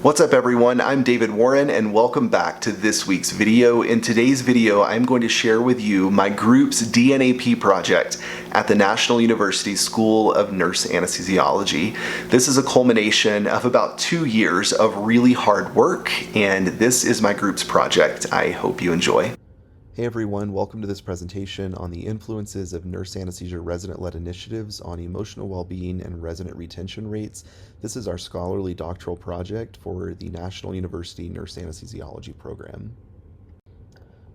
What's up everyone, I'm David Warren and welcome back to this week's video. In today's video, I'm going to share with you my group's DNAP project at the National University School of Nurse Anesthesiology. This is a culmination of about 2 years of really hard work, and this is my group's project. I hope you enjoy. Hey everyone, welcome to this presentation on the influences of nurse anesthesia resident-led initiatives on emotional well-being and resident retention rates. This is our scholarly doctoral project for the National University Nurse Anesthesiology Program.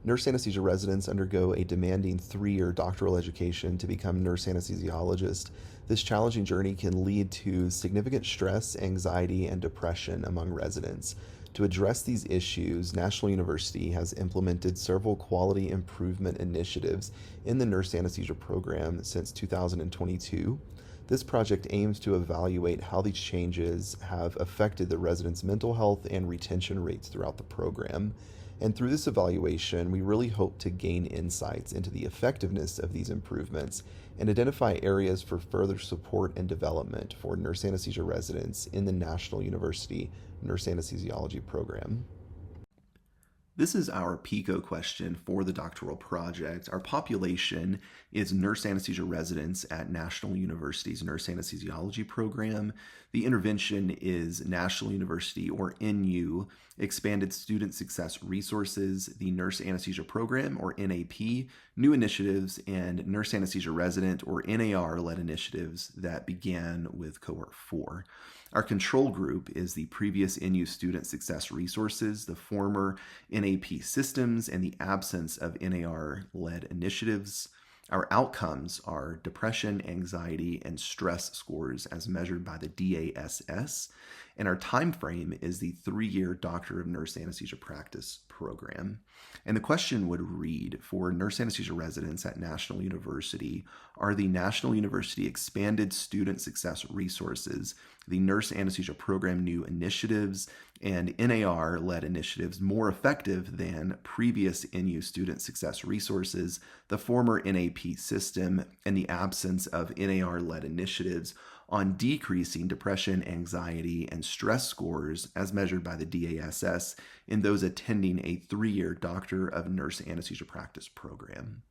Nurse anesthesia residents undergo a demanding 3-year doctoral education to become nurse anesthesiologists. This challenging journey can lead to significant stress, anxiety, and depression among residents. To address these issues, National University has implemented several quality improvement initiatives in the nurse anesthesia program since 2022. This project aims to evaluate how these changes have affected the residents' mental health and retention rates throughout the program. And through this evaluation, we really hope to gain insights into the effectiveness of these improvements and identify areas for further support and development for nurse anesthesia residents in the National University Nurse Anesthesiology Program. This is our PICO question for the doctoral project. Our population is nurse anesthesia residents at National University's Nurse Anesthesiology Program. The intervention is National University, or NU, Expanded Student Success Resources, the Nurse Anesthesia Program, or NAP, new initiatives, and nurse anesthesia resident, or NAR-led initiatives that began with Cohort 4. Our control group is the previous NU Student Success Resources, the former NAP systems, and the absence of NAR-led initiatives. Our outcomes are depression, anxiety, and stress scores as measured by the DASS, and our time frame is the 3-year Doctor of Nurse Anesthesia Practice program. And the question would read, for nurse anesthesia residents at National University, are the National University Expanded Student Success Resources, the Nurse Anesthesia Program new initiatives, and NAR-led initiatives more effective than previous NU Student Success Resources, the former NAP system, and the absence of NAR-led initiatives on decreasing depression, anxiety, and stress scores as measured by the DASS in those attending a 3-year Doctor of Nurse Anesthesia Practice program.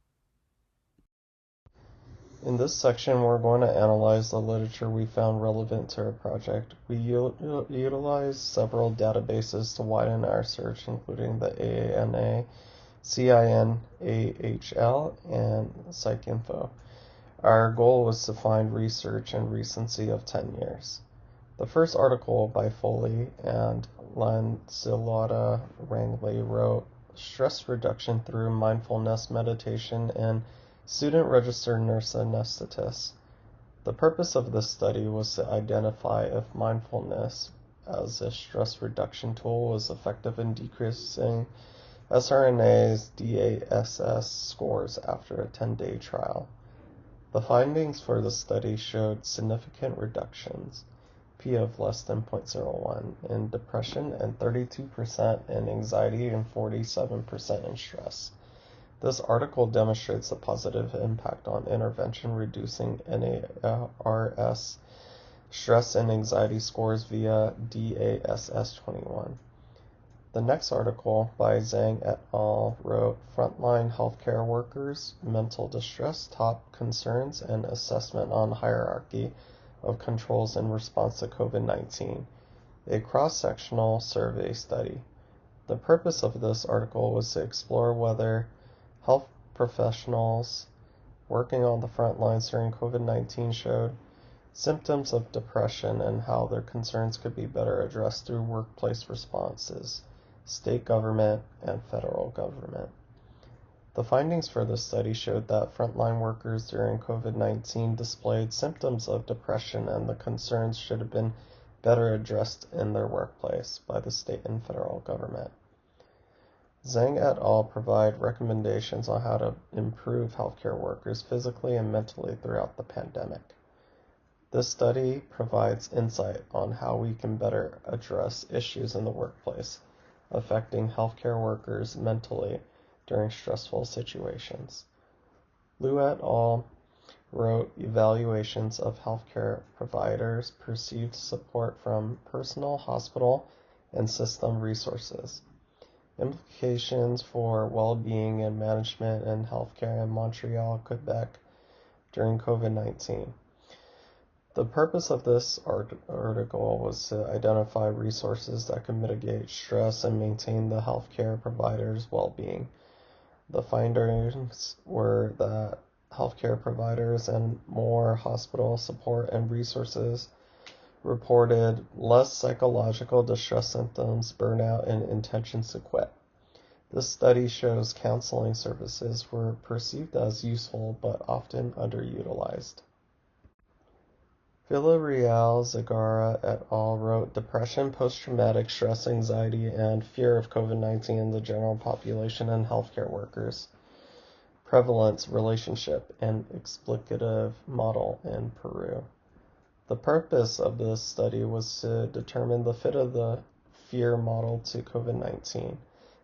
In this section, we're going to analyze the literature we found relevant to our project. We utilized several databases to widen our search, including the AANA, CINAHL, and PsycInfo. Our goal was to find research and recency of 10 years. The first article by Foley and Lancelota Rangley wrote, "Stress Reduction Through Mindfulness Meditation in Student Registered Nurse Anesthetists." The purpose of this study was to identify if mindfulness as a stress reduction tool was effective in decreasing SRNA's DASS scores after a 10-day trial. The findings for the study showed significant reductions, P of less than 0.01, in depression and 32% in anxiety and 47% in stress. This article demonstrates the positive impact on intervention reducing NARS stress and anxiety scores via DASS-21. The next article by Zhang et al. Wrote, "Frontline Healthcare Workers, Mental Distress, Top Concerns, and Assessment on Hierarchy of Controls in Response to COVID-19, a cross-sectional survey study." The purpose of this article was to explore whether health professionals working on the front lines during COVID-19 showed symptoms of depression and how their concerns could be better addressed through workplace responses, state government, and federal government. The findings for this study showed that frontline workers during COVID-19 displayed symptoms of depression, and the concerns should have been better addressed in their workplace by the state and federal government. Zhang et al. Provide recommendations on how to improve healthcare workers physically and mentally throughout the pandemic. This study provides insight on how we can better address issues in the workplace affecting healthcare workers mentally during stressful situations. Liu et al. Wrote, "Evaluations of healthcare providers' perceived support from personal, hospital, and system resources. Implications for well-being and management in healthcare in Montreal, Quebec during COVID-19. The purpose of this article was to identify resources that could mitigate stress and maintain the healthcare provider's well-being. The findings were that healthcare providers and more hospital support and resources reported less psychological distress symptoms, burnout, and intentions to quit. This study shows counseling services were perceived as useful but often underutilized. Villarreal, Zagara et al. Wrote Depression, Post-Traumatic Stress, Anxiety, and Fear of COVID-19 in the General Population and Healthcare Workers. Prevalence, Relationship, and Explicative Model in Peru. The purpose of this study was to determine the fit of the fear model to COVID-19,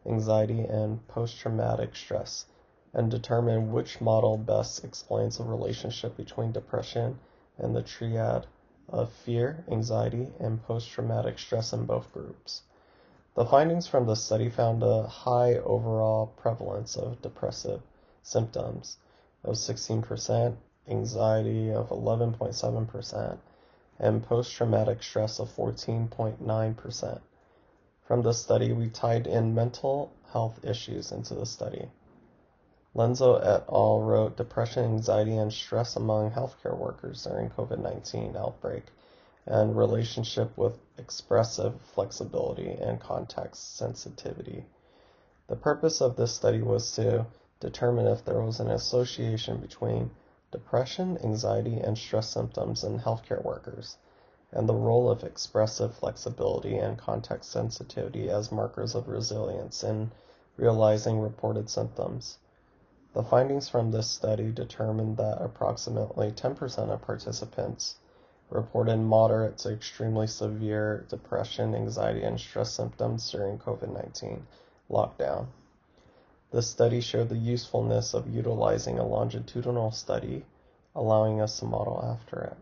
anxiety, and post-traumatic stress, and determine which model best explains the relationship between depression and the triad of fear, anxiety, and post-traumatic stress in both groups. The findings from the study found a high overall prevalence of depressive symptoms of 16%, anxiety of 11.7%, and post-traumatic stress of 14.9%. From the study, we tied in mental health issues into the study. Lenzo et al. Wrote Depression, Anxiety, and Stress Among Healthcare Workers During COVID-19 Outbreak and Relationship with Expressive Flexibility and Context Sensitivity. The purpose of this study was to determine if there was an association between depression, anxiety, and stress symptoms in healthcare workers, and the role of expressive flexibility and context sensitivity as markers of resilience in realizing reported symptoms. The findings from this study determined that approximately 10% of participants reported moderate to extremely severe depression, anxiety, and stress symptoms during COVID-19 lockdown. The study showed the usefulness of utilizing a longitudinal study, allowing us to model after it.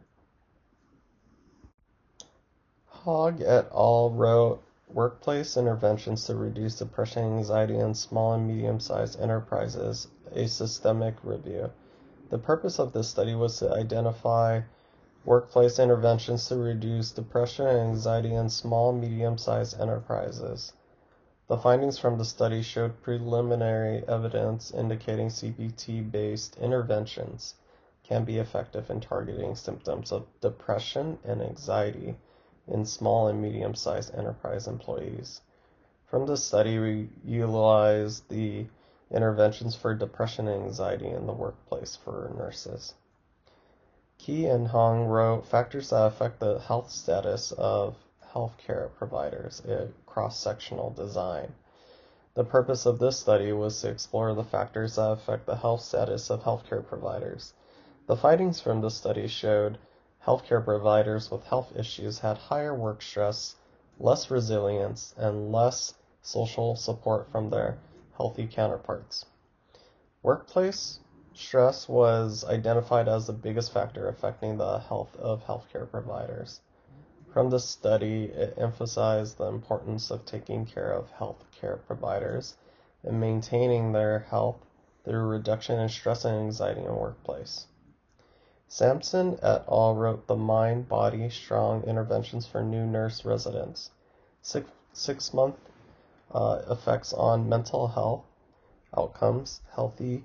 Hogg et al. Wrote Workplace Interventions to Reduce Depression and Anxiety in Small and Medium-Sized Enterprises, a Systemic Review. The purpose of this study was to identify workplace interventions to reduce depression and anxiety in small and medium-sized enterprises. The findings from the study showed preliminary evidence indicating CBT-based interventions can be effective in targeting symptoms of depression and anxiety in small and medium-sized enterprise employees. From the study, we utilized the interventions for depression and anxiety in the workplace for nurses. Key and Hong wrote Factors that Affect the Health Status of Healthcare Providers, a cross-sectional design. The purpose of this study was to explore the factors that affect the health status of healthcare providers. The findings from the study showed healthcare providers with health issues had higher work stress, less resilience, and less social support from their healthy counterparts. Workplace stress was identified as the biggest factor affecting the health of healthcare providers. From the study, it emphasized the importance of taking care of healthcare providers and maintaining their health through reduction in stress and anxiety in the workplace. Sampson et al. Wrote The Mind, Body, Strong Interventions for New Nurse Residents, 6-month effects on mental health outcomes, healthy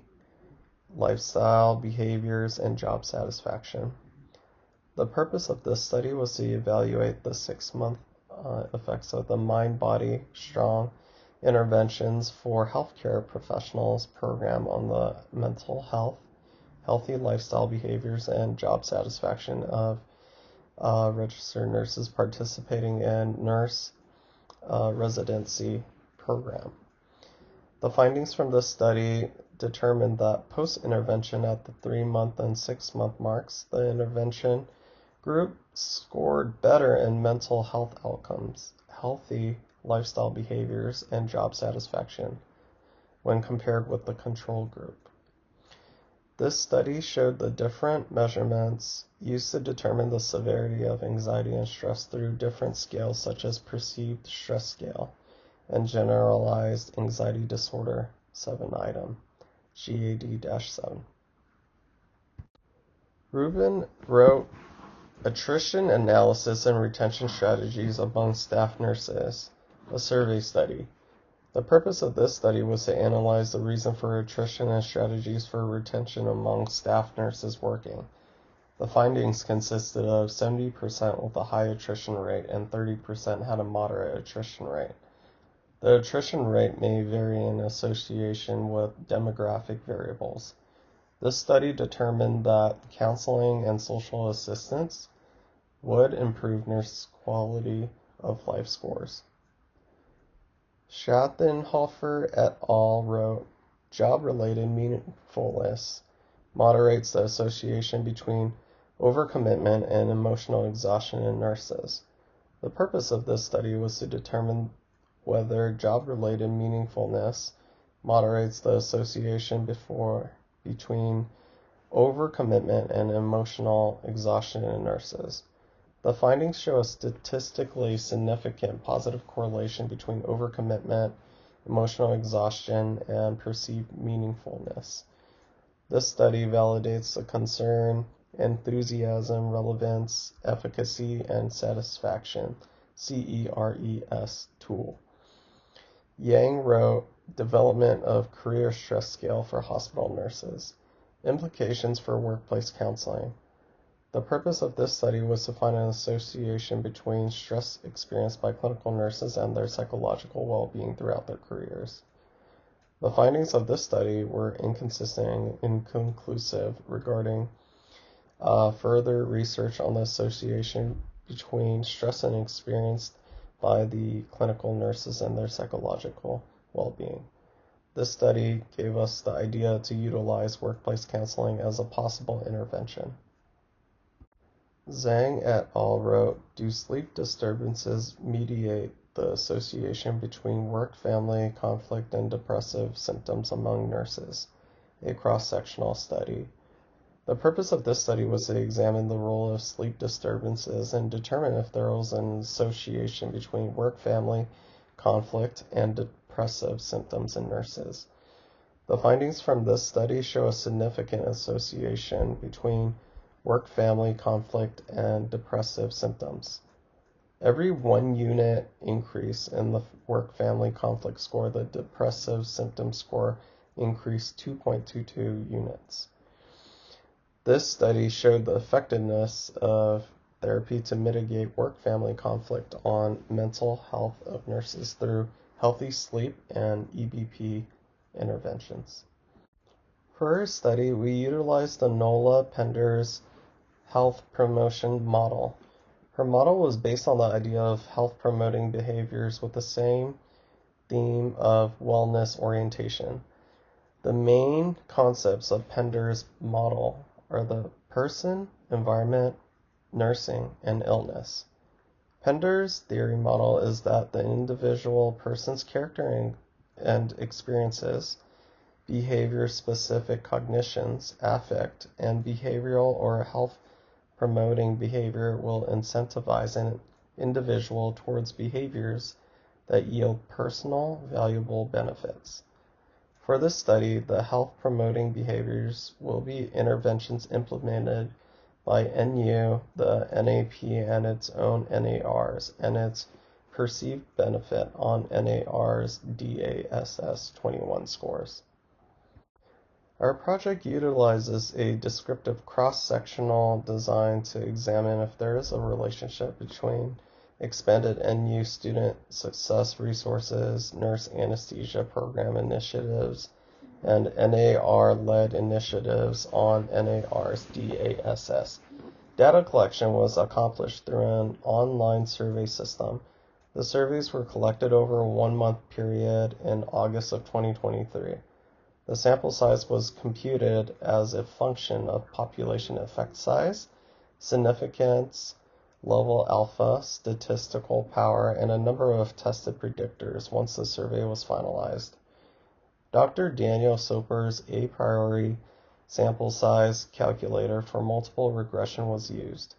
lifestyle behaviors, and job satisfaction. The purpose of this study was to evaluate the 6-month effects of the Mind, Body, Strong Interventions for Healthcare Professionals program on the mental health, healthy lifestyle behaviors, and job satisfaction of registered nurses participating in nurse residency program. The findings from this study determined that post-intervention at the 3-month and 6-month marks, the intervention group scored better in mental health outcomes, healthy lifestyle behaviors, and job satisfaction when compared with the control group. This study showed the different measurements used to determine the severity of anxiety and stress through different scales such as Perceived Stress Scale and Generalized Anxiety Disorder 7-item, GAD-7. Rubin wrote Attrition Analysis and Retention Strategies Among Staff Nurses, a survey study. The purpose of this study was to analyze the reason for attrition and strategies for retention among staff nurses working. The findings consisted of 70% with a high attrition rate and 30% had a moderate attrition rate. The attrition rate may vary in association with demographic variables. This study determined that counseling and social assistance would improve nurse quality of life scores. Schattenhofer et al. Wrote, Job-related meaningfulness moderates the association between overcommitment and emotional exhaustion in nurses. The purpose of this study was to determine whether job-related meaningfulness moderates the association between overcommitment and emotional exhaustion in nurses. The findings show a statistically significant positive correlation between overcommitment, emotional exhaustion, and perceived meaningfulness. This study validates the concern, enthusiasm, relevance, efficacy, and satisfaction CERES tool. Yang wrote Development of Career Stress Scale for Hospital Nurses, Implications for Workplace Counseling. The purpose of this study was to find an association between stress experienced by clinical nurses and their psychological well-being throughout their careers. The findings of this study were inconsistent and inconclusive regarding further research on the association between stress and experienced by the clinical nurses and their psychological well-being. This study gave us the idea to utilize workplace counseling as a possible intervention. Zhang et al. Wrote, Do sleep disturbances mediate the association between work-family conflict and depressive symptoms among nurses? A cross-sectional study. The purpose of this study was to examine the role of sleep disturbances and determine if there was an association between work-family conflict and depressive symptoms in nurses. The findings from this study show a significant association between work-family conflict and depressive symptoms. Every 1 unit increase in the work-family conflict score, the depressive symptom score increased 2.22 units. This study showed the effectiveness of therapy to mitigate work-family conflict on mental health of nurses through healthy sleep and EBP interventions. For our study, we utilized the Nola Pender's health promotion model. Her model was based on the idea of health promoting behaviors with the same theme of wellness orientation. The main concepts of Pender's model are the person, environment, nursing, and illness. Pender's theory model is that the individual person's character and experiences, behavior-specific cognitions, affect, and behavioral or health-promoting behavior will incentivize an individual towards behaviors that yield personal, valuable benefits. For this study, the health-promoting behaviors will be interventions implemented by NU, the NAP, and its own NARs, and its perceived benefit on NAR's DASS 21 scores. Our project utilizes a descriptive cross-sectional design to examine if there is a relationship between expanded NU student success resources, nurse anesthesia program initiatives, and NAR-led initiatives on NAR's DASS. Data collection was accomplished through an online survey system. The surveys were collected over a 1-month period in August of 2023. The sample size was computed as a function of population effect size, significance, level alpha, statistical power, and a number of tested predictors once the survey was finalized. Dr. Daniel Soper's a priori sample size calculator for multiple regression was used,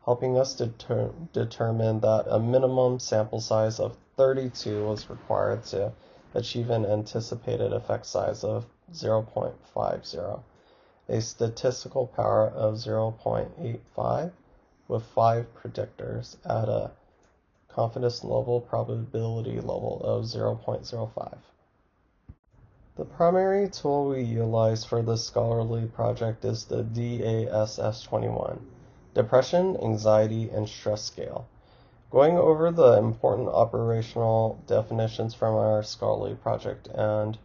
helping us determine that a minimum sample size of 32 was required to achieve an anticipated effect size of 0.50, a statistical power of 0.85 with 5 predictors at a confidence level probability level of 0.05. The primary tool we utilize for this scholarly project is the DASS-21, Depression, Anxiety, and Stress Scale. Going over the important operational definitions from our scholarly project and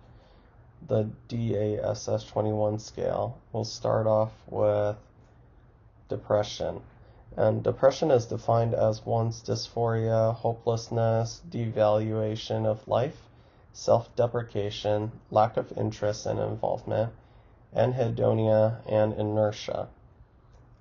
the DASS-21 scale, we'll start off with depression. And depression is defined as one's dysphoria, hopelessness, devaluation of life, self-deprecation, lack of interest and involvement, anhedonia, and inertia.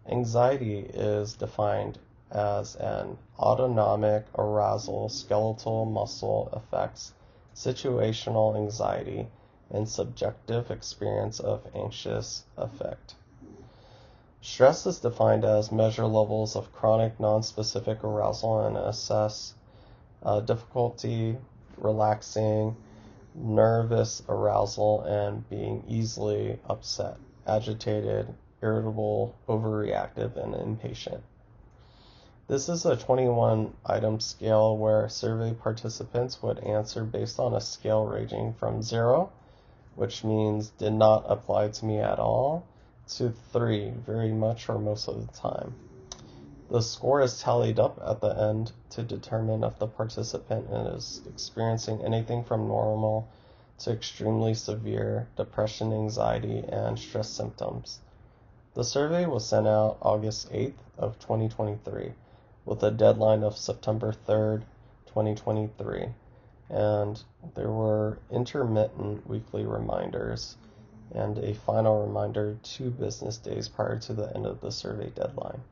Anxiety is defined as an autonomic arousal, skeletal muscle effects, situational anxiety, and subjective experience of anxious affect. Stress is defined as measure levels of chronic non-specific arousal and assess difficulty relaxing, nervous arousal, and being easily upset, agitated, irritable, overreactive, and impatient. This is a 21-item scale where survey participants would answer based on a scale ranging from 0, which means did not apply to me at all, to 3, very much or most of the time. The score is tallied up at the end to determine if the participant is experiencing anything from normal to extremely severe depression, anxiety, and stress symptoms. The survey was sent out August 8th of 2023 with a deadline of September 3rd, 2023, and there were intermittent weekly reminders and a final reminder 2 business days prior to the end of the survey deadline.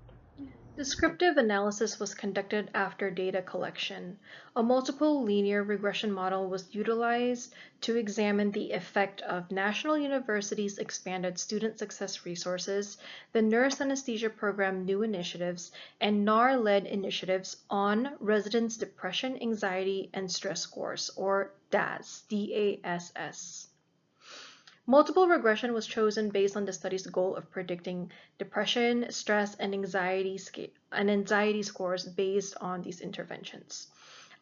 Descriptive analysis was conducted after data collection. A multiple linear regression model was utilized to examine the effect of National University's expanded student success resources, the Nurse Anesthesia Program new initiatives, and NAR-led initiatives on residents' depression, anxiety, and stress scores, or DASS, D-A-S-S. Multiple regression was chosen based on the study's goal of predicting depression, stress, and anxiety scores based on these interventions.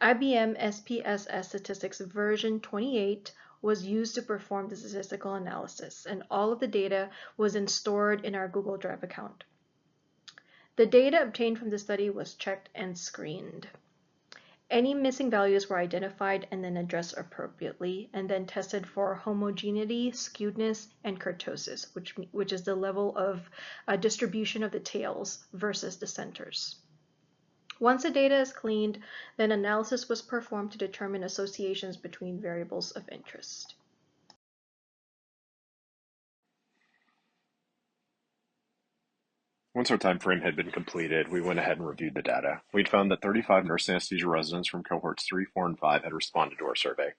IBM SPSS Statistics version 28 was used to perform the statistical analysis, and all of the data was then stored in our Google Drive account. The data obtained from the study was checked and screened. Any missing values were identified and then addressed appropriately, and then tested for homogeneity, skewedness, and kurtosis, which is the level of distribution of the tails versus the centers. Once the data is cleaned, then analysis was performed to determine associations between variables of interest. Once our time frame had been completed, we went ahead and reviewed the data. We'd found that 35 nurse anesthesia residents from cohorts 3, 4, and 5 had responded to our survey.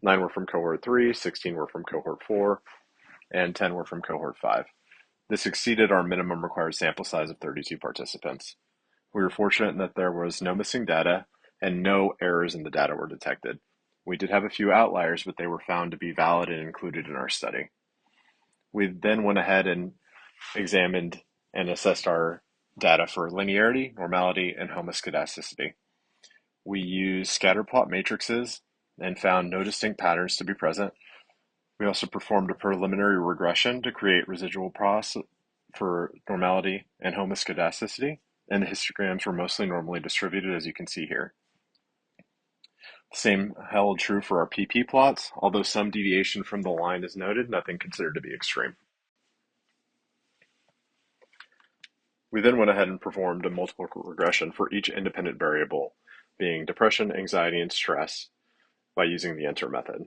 9 were from cohort 3, 16 were from cohort 4, and 10 were from cohort 5. This exceeded our minimum required sample size of 32 participants. We were fortunate in that there was no missing data and no errors in the data were detected. We did have a few outliers, but they were found to be valid and included in our study. We then went ahead and examined and assessed our data for linearity, normality, and homoscedasticity. We used scatter plot matrices and found no distinct patterns to be present. We also performed a preliminary regression to create residual pros for normality and homoscedasticity, and the histograms were mostly normally distributed, as you can see here. The same held true for our PP plots, although some deviation from the line is noted, nothing considered to be extreme. We then went ahead and performed a multiple regression for each independent variable, being depression, anxiety, and stress, by using the enter method.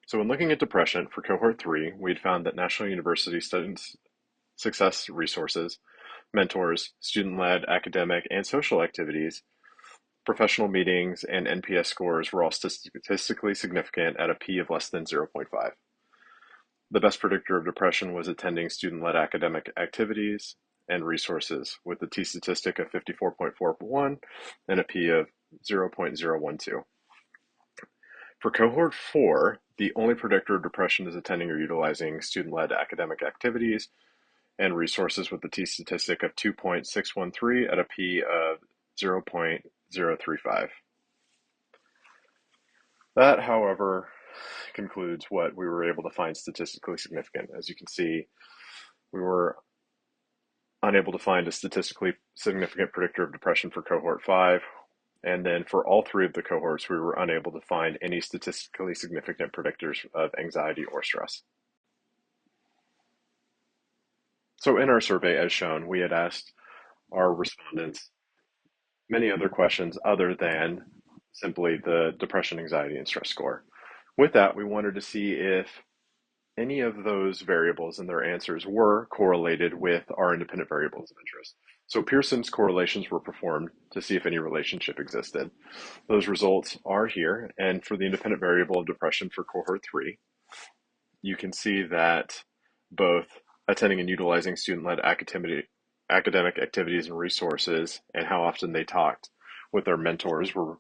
So when looking at depression for cohort 3, we had found that National University Student Success Resources, mentors, student-led academic and social activities, professional meetings, and NPS scores were all statistically significant at a p of less than 0.5. The best predictor of depression was attending student-led academic activities and resources with a t-statistic of 54.41 and a p of 0.012. For cohort 4, the only predictor of depression is attending or utilizing student-led academic activities and resources with a t-statistic of 2.613 at a p of 0.035. That, however, concludes what we were able to find statistically significant. As you can see, we were unable to find a statistically significant predictor of depression for cohort 5, and then for all 3 of the cohorts, we were unable to find any statistically significant predictors of anxiety or stress. So in our survey, as shown, we had asked our respondents many other questions other than simply the depression, anxiety, and stress score. With that, we wanted to see if any of those variables and their answers were correlated with our independent variables of interest. So Pearson's correlations were performed to see if any relationship existed. Those results are here, and for the independent variable of depression for cohort 3, you can see that both attending and utilizing student-led academic activities and resources and how often they talked with their mentors were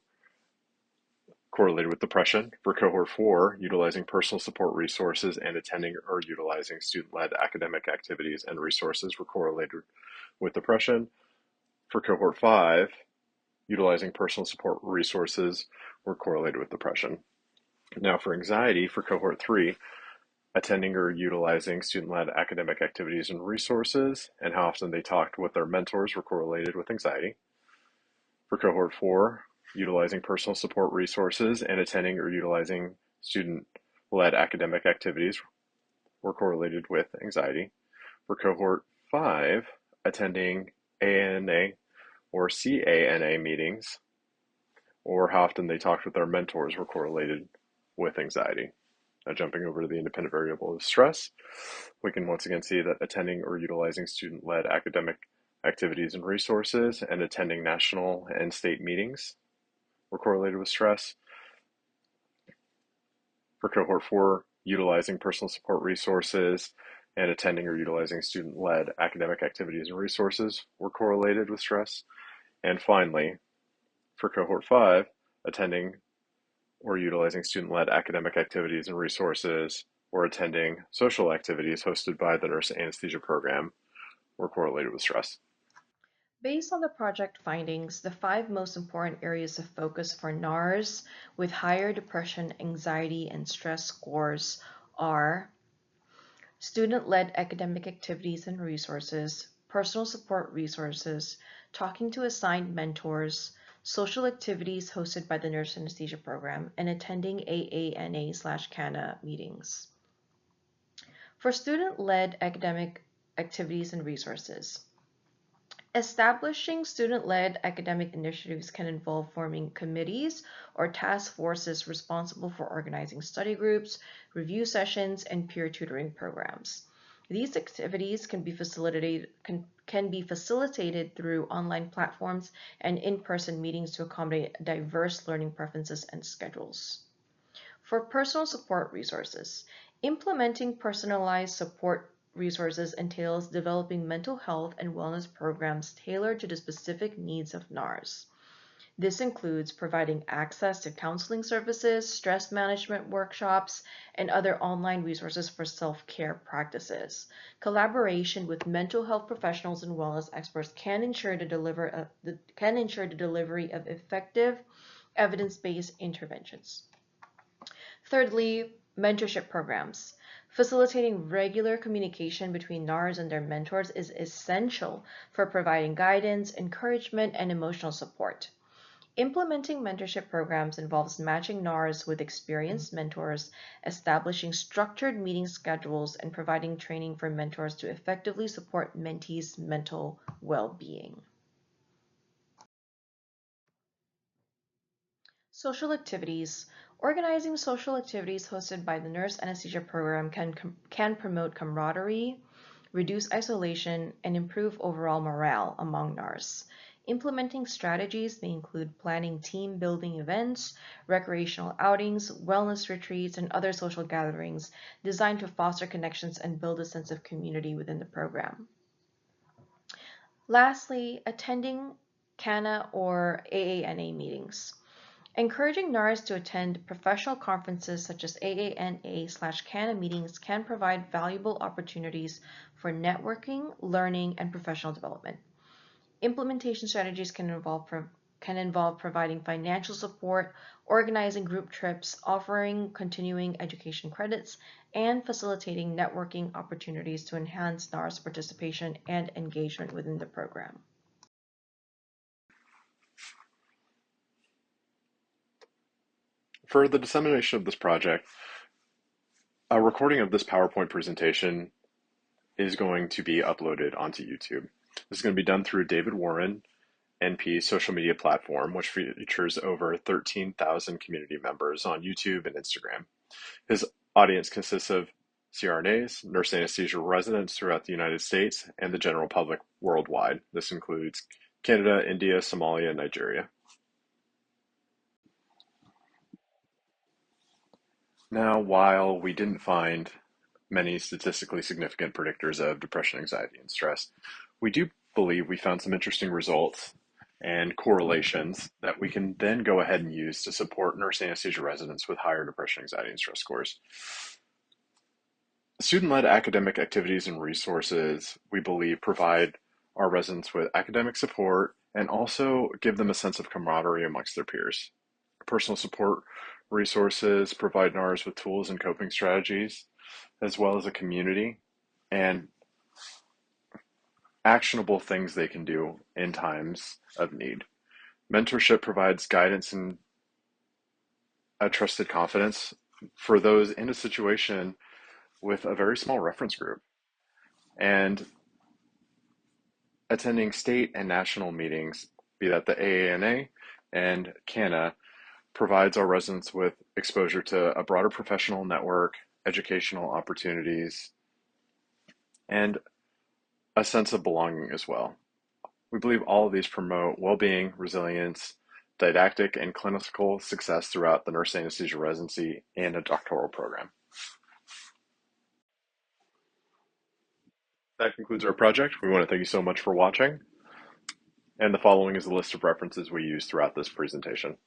correlated with depression. For cohort 4, utilizing personal support resources and attending or utilizing student-led academic activities and resources were correlated with depression. For cohort 5, utilizing personal support resources were correlated with depression. Now for anxiety, for cohort 3, attending or utilizing student-led academic activities and resources and how often they talked with their mentors were correlated with anxiety. For cohort 4, utilizing personal support resources and attending or utilizing student-led academic activities were correlated with anxiety. For cohort 5, attending ANA or CANA meetings or how often they talked with their mentors were correlated with anxiety. Now jumping over to the independent variable of stress, we can once again see that attending or utilizing student-led academic activities and resources and attending national and state meetings were correlated with stress. For cohort 4, utilizing personal support resources and attending or utilizing student-led academic activities and resources were correlated with stress. And finally, for cohort 5, attending or utilizing student-led academic activities and resources or attending social activities hosted by the Nurse Anesthesia Program were correlated with stress. Based on the project findings, the 5 most important areas of focus for NARS with higher depression, anxiety, and stress scores are student-led academic activities and resources, personal support resources, talking to assigned mentors, social activities hosted by the Nurse Anesthesia Program, and attending AANA/CANA meetings. For student-led academic activities and resources, establishing student-led academic initiatives can involve forming committees or task forces responsible for organizing study groups, review sessions, and peer tutoring programs. These activities can be facilitated through online platforms and in-person meetings to accommodate diverse learning preferences and schedules. For personal support resources, implementing personalized support resources entails developing mental health and wellness programs tailored to the specific needs of NARS. This includes providing access to counseling services, stress management workshops, and other online resources for self-care practices. Collaboration with mental health professionals and wellness experts can ensure the delivery of effective evidence-based interventions. Thirdly, mentorship programs. Facilitating regular communication between NARS and their mentors is essential for providing guidance, encouragement, and emotional support. Implementing mentorship programs involves matching NARS with experienced mentors, establishing structured meeting schedules, and providing training for mentors to effectively support mentees' mental well-being. Social activities. Organizing social activities hosted by the Nurse Anesthesia Program can promote camaraderie, reduce isolation, and improve overall morale among NARS. Implementing strategies may include planning team building events, recreational outings, wellness retreats, and other social gatherings designed to foster connections and build a sense of community within the program. Lastly, attending CANA or AANA meetings. Encouraging NARS to attend professional conferences such as AANA/CANA meetings can provide valuable opportunities for networking, learning, and professional development. Implementation strategies can involve providing financial support, organizing group trips, offering continuing education credits, and facilitating networking opportunities to enhance NARS participation and engagement within the program. For the dissemination of this project, a recording of this PowerPoint presentation is going to be uploaded onto YouTube. This is going to be done through David Warren, NP social media platform, which features over 13,000 community members on YouTube and Instagram. His audience consists of CRNAs, nurse anesthesia residents throughout the United States, and the general public worldwide. This includes Canada, India, Somalia, and Nigeria. Now, while we didn't find many statistically significant predictors of depression, anxiety, and stress, we do believe we found some interesting results and correlations that we can then go ahead and use to support nurse anesthesia residents with higher depression, anxiety, and stress scores. Student-led academic activities and resources, we believe, provide our residents with academic support and also give them a sense of camaraderie amongst their peers. Personal support resources provide NARS with tools and coping strategies, as well as a community and actionable things they can do in times of need. Mentorship provides guidance and a trusted confidence for those in a situation with a very small reference group. And attending state and national meetings, be that the AANA and CANA, provides our residents with exposure to a broader professional network, educational opportunities, and a sense of belonging as well. We believe all of these promote well-being, resilience, didactic, and clinical success throughout the nurse anesthesia residency and a doctoral program. That concludes our project. We want to thank you so much for watching. And the following is a list of references we used throughout this presentation.